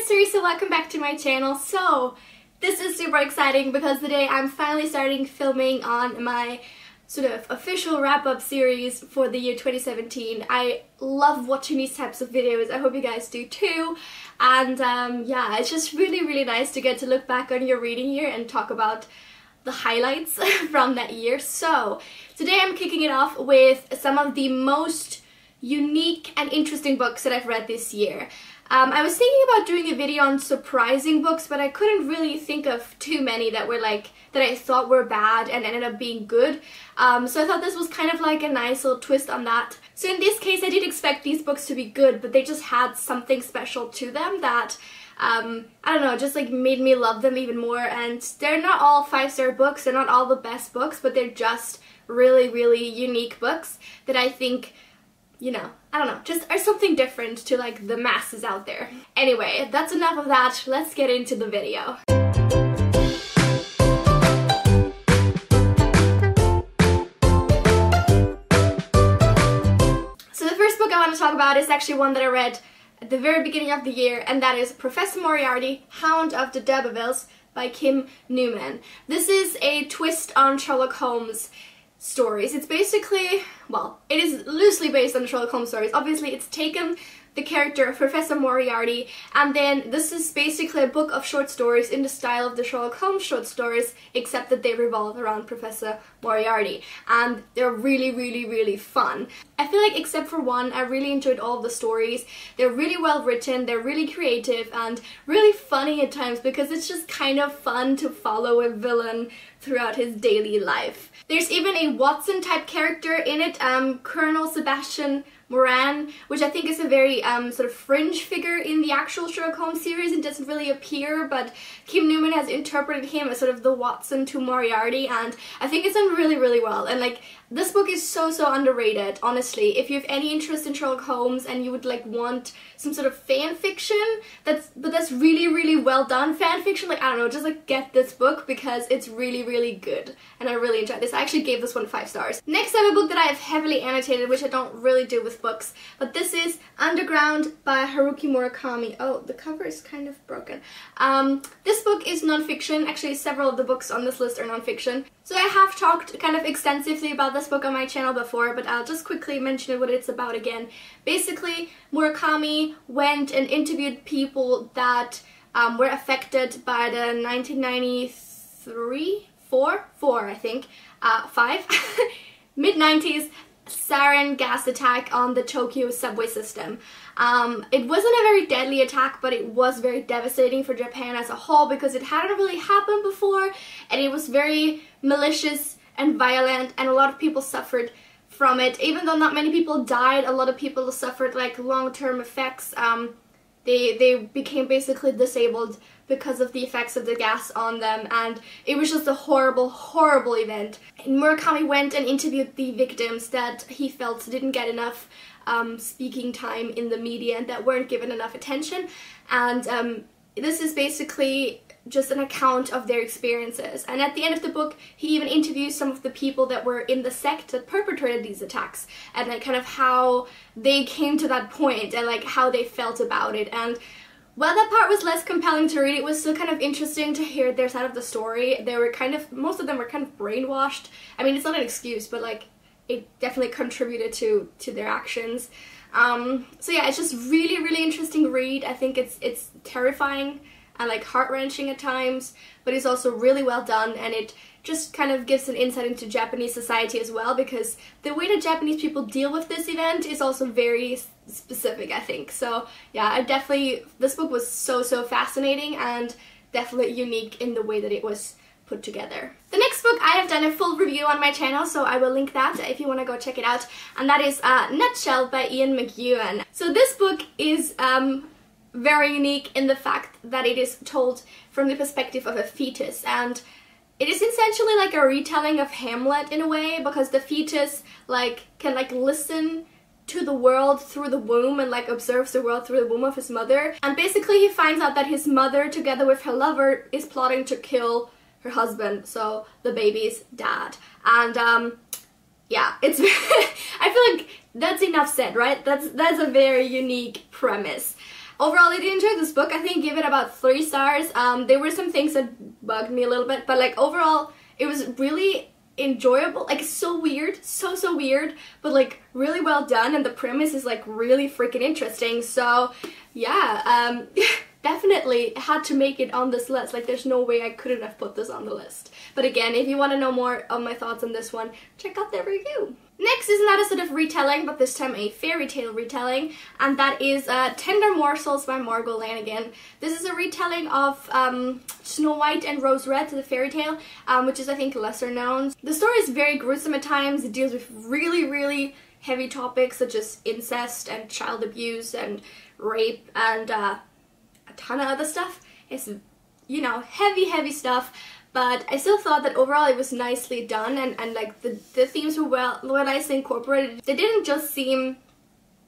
it's Teresa, welcome back to my channel. So, this is super exciting because today I'm finally starting filming on my sort of official wrap-up series for the year 2017. I love watching these types of videos, I hope you guys do too. And yeah, it's just really nice to get to look back on your reading year and talk about the highlights from that year. So, today I'm kicking it off with some of the most unique and interesting books that I've read this year. I was thinking about doing a video on surprising books, but I couldn't really think of too many that were like, that I thought were bad and ended up being good. So I thought this was kind of like a nice little twist on that. So in this case, I did expect these books to be good, but they just had something special to them that, I don't know, just like made me love them even more. And they're not all 5-star books, they're not all the best books, but they're just really unique books that I think, you know, I don't know, just are something different to like the masses out there. Anyway, that's enough of that, let's get into the video. So the first book I want to talk about is actually one that I read at the very beginning of the year, and that is Professor Moriarty, Hound of the Durbervilles by Kim Newman. This is a twist on Sherlock Holmes stories. It's basically, well, it is loosely based on the Sherlock Holmes stories. Obviously, it's taken the character of Professor Moriarty, and then this is basically a book of short stories in the style of the Sherlock Holmes short stories, except that they revolve around Professor Moriarty, and they're really fun. I feel like except for one, I really enjoyed all of the stories. They're really well written, they're really creative, and really funny at times because it's just kind of fun to follow a villain throughout his daily life. There's even a Watson type character in it, Colonel Sebastian Moran, which I think is a very sort of fringe figure in the actual Sherlock Holmes series and doesn't really appear, but Kim Newman has interpreted him as sort of the Watson to Moriarty, and I think it's done really well. And like, this book is so underrated, honestly. If you have any interest in Sherlock Holmes and you would like want some sort of fan fiction that's really well done fan fiction, like, I don't know, just like get this book because it's really good and I really enjoyed this. I actually gave this one 5 stars. Next I have a book that I have heavily annotated, which I don't really do with books, but this is Underground by Haruki Murakami. Oh, the cover is kind of broken. This book is non-fiction. Actually, several of the books on this list are non-fiction. So I have talked kind of extensively about this book on my channel before, but I'll just quickly mention what it's about again. Basically, Murakami went and interviewed people that were affected by the 1993, 4 I think, 5, mid-90s sarin gas attack on the Tokyo subway system. It wasn't a very deadly attack, but it was very devastating for Japan as a whole because it hadn't really happened before, and it was very malicious and violent, and a lot of people suffered from it. Even though not many people died, a lot of people suffered like long-term effects. They became basically disabled because of the effects of the gas on them, and it was just a horrible event. And Murakami went and interviewed the victims that he felt didn't get enough speaking time in the media and that weren't given enough attention, and this is basically just an account of their experiences. And at the end of the book, he even interviews some of the people that were in the sect that perpetrated these attacks, and like kind of how they came to that point and like how they felt about it. And while that part was less compelling to read, it was still kind of interesting to hear their side of the story. They were kind of, most of them were kind of brainwashed. I mean, it's not an excuse, but like, it definitely contributed to their actions. So yeah, it's just really interesting read. I think it's terrifying and like heart-wrenching at times, but it's also really well done, and it just kind of gives an insight into Japanese society as well, because the way that Japanese people deal with this event is also very specific, I think. So yeah, this book was so fascinating and definitely unique in the way that it was put together. The next book, I have done a full review on my channel, so I will link that if you want to go check it out, and that is Nutshell by Ian McEwan. So this book is very unique in the fact that it is told from the perspective of a fetus, and it is essentially like a retelling of Hamlet in a way, because the fetus like can like listen to the world through the womb and like observes the world through the womb of his mother, and basically he finds out that his mother together with her lover is plotting to kill her husband, so the baby's dad. And yeah, it's I feel like that's enough said, right? That's a very unique premise. overall I did enjoy this book. I think I give it about 3 stars. There were some things that bugged me a little bit, but like overall it was really enjoyable. Like so weird, so weird, but like really well done, and the premise is like really freaking interesting. So yeah, definitely had to make it on this list. Like there's no way I couldn't have put this on the list. But again, if you want to know more of my thoughts on this one, check out the review. Next is another sort of retelling, but this time a fairy tale retelling, and that is Tender Morsels by Margot Lanigan. This is a retelling of Snow White and Rose Red, the fairy tale, which is I think lesser known. The story is very gruesome at times. It deals with really heavy topics such as incest and child abuse and rape and a ton of other stuff. It's, you know, heavy stuff. But I still thought that overall it was nicely done, and like the themes were nicely incorporated. They didn't just seem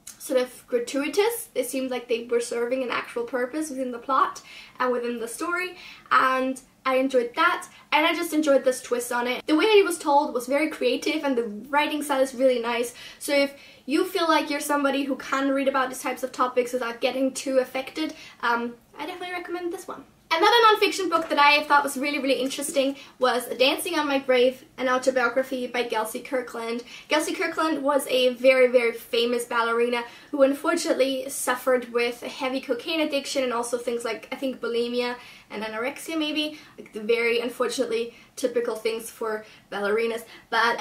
sort of gratuitous, they seemed like they were serving an actual purpose within the plot and within the story, and I enjoyed that, and I just enjoyed this twist on it. The way that it was told was very creative, and the writing style is really nice, so if you feel like you're somebody who can read about these types of topics without getting too affected, I definitely recommend this one. Another non-fiction book that I thought was really interesting was Dancing on My Grave, an autobiography by Kelsey Kirkland. Kelsey Kirkland was a very famous ballerina who unfortunately suffered with a heavy cocaine addiction and also things like, I think, bulimia and anorexia maybe, like the very unfortunately typical things for ballerinas. But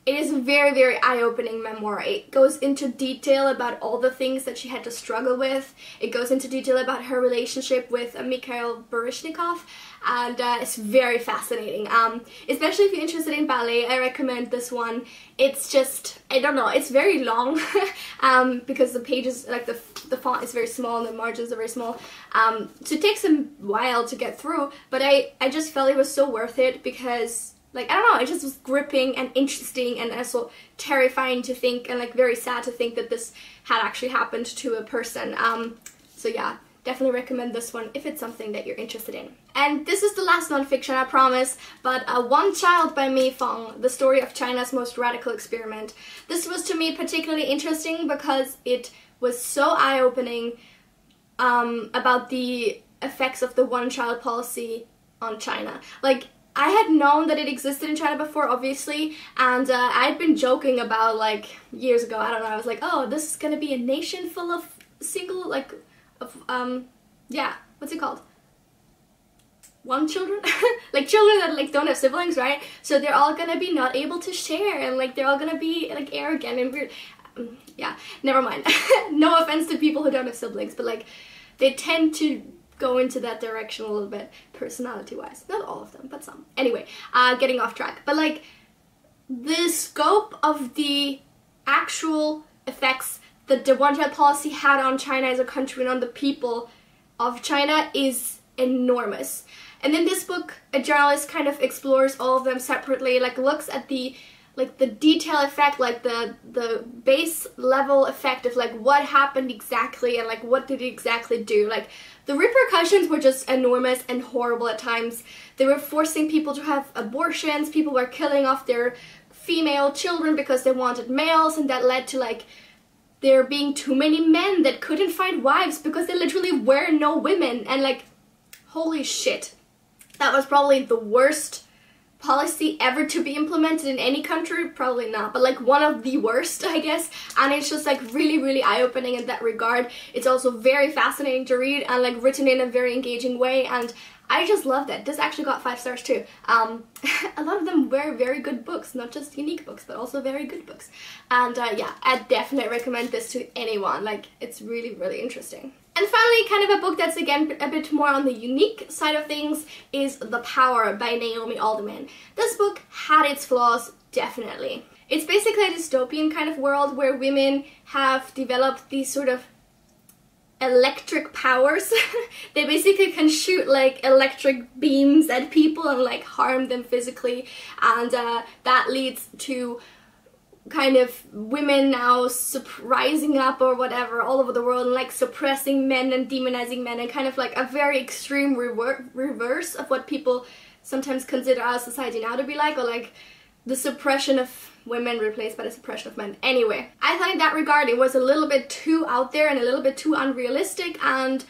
it is a very eye-opening memoir. It goes into detail about all the things that she had to struggle with. It goes into detail about her relationship with Mikhail Baryshnikov, and it's very fascinating. Especially if you're interested in ballet, I recommend this one. It's just, I don't know, it's very long because the pages, like the font is very small and the margins are very small. So it takes a while to get through, but I just felt it was so worth it because, like, I don't know, it just was gripping and interesting and also terrifying to think, and like very sad to think that this had actually happened to a person. So yeah, definitely recommend this one if it's something that you're interested in. And this is the last non-fiction, I promise, but OneChild by Mei Fong, the story of China's most radical experiment. This was to me particularly interesting because it was so eye-opening about the effects of the one-child policy on China. Like, I had known that it existed in China before, obviously, and I'd been joking about, like, years ago, I don't know, I was like, oh, this is gonna be a nation full of single, like, yeah, what's it called? One children? Like, children that, like, don't have siblings, right? So they're all gonna be not able to share, and, like, they're all gonna be, like, arrogant and weird. Yeah, never mind. No offense to people who don't have siblings, but, like, they tend to go into that direction a little bit, personality-wise. Not all of them, but some. Anyway, getting off track. But, like, the scope of the actual effects that the one-child policy had on China as a country and on the people of China is enormous. And in this book, a journalist kind of explores all of them separately, like, looks at the detail effect, like the base level effect of, like, what happened exactly and, like, what did it exactly do. Like, the repercussions were just enormous and horrible at times. They were forcing people to have abortions, people were killing off their female children because they wanted males, and that led to, like, there being too many men that couldn't find wives because there literally were no women, and, like, holy shit. That was probably the worst policy ever to be implemented in any country, probably not, but like one of the worst, I guess, and it's just like really eye-opening in that regard. It's also very fascinating to read and like written in a very engaging way, and I just loved it. This actually got 5 stars too. A lot of them were very good books, not just unique books, but also very good books. And yeah, I definitely recommend this to anyone. Like, it's really interesting. And finally, kind of a book that's again a bit more on the unique side of things is The Power by Naomi Alderman. This book had its flaws, definitely. It's basically a dystopian kind of world where women have developed these sort of electric powers. They basically can shoot like electric beams at people and like harm them physically, and that leads to kind of women now rising up or whatever all over the world and like suppressing men and demonizing men, and kind of like a very extreme reverse of what people sometimes consider our society now to be like, or like the suppression of women replaced by the suppression of men. Anyway, I thought in that regard it was a little bit too out there and a little bit too unrealistic, and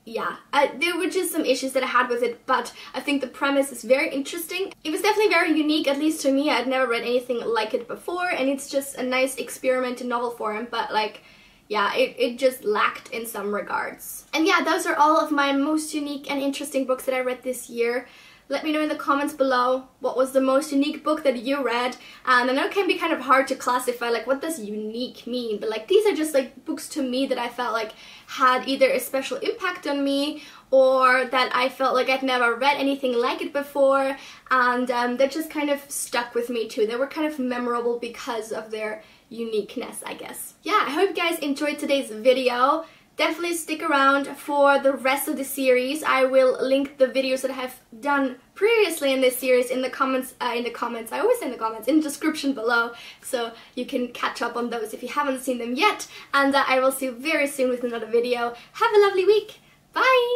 yeah, there were just some issues that I had with it, but I think the premise is very interesting. It was definitely very unique, at least to me. I'd never read anything like it before, and it's just a nice experiment in novel form, but like, yeah, it just lacked in some regards. And yeah, those are all of my most unique and interesting books that I read this year. Let me know in the comments below what was the most unique book that you read. And I know it can be kind of hard to classify, like, what does unique mean? But like, these are just like books to me that I felt like had either a special impact on me, or that I felt like I'd never read anything like it before, and that just kind of stuck with me too. They were kind of memorable because of their uniqueness, I guess. Yeah, I hope you guys enjoyed today's video. Definitely stick around for the rest of the series. I will link the videos that I have done previously in this series in the comments, I always say in the comments, in the description below, so you can catch up on those if you haven't seen them yet. And I will see you very soon with another video. Have a lovely week. Bye!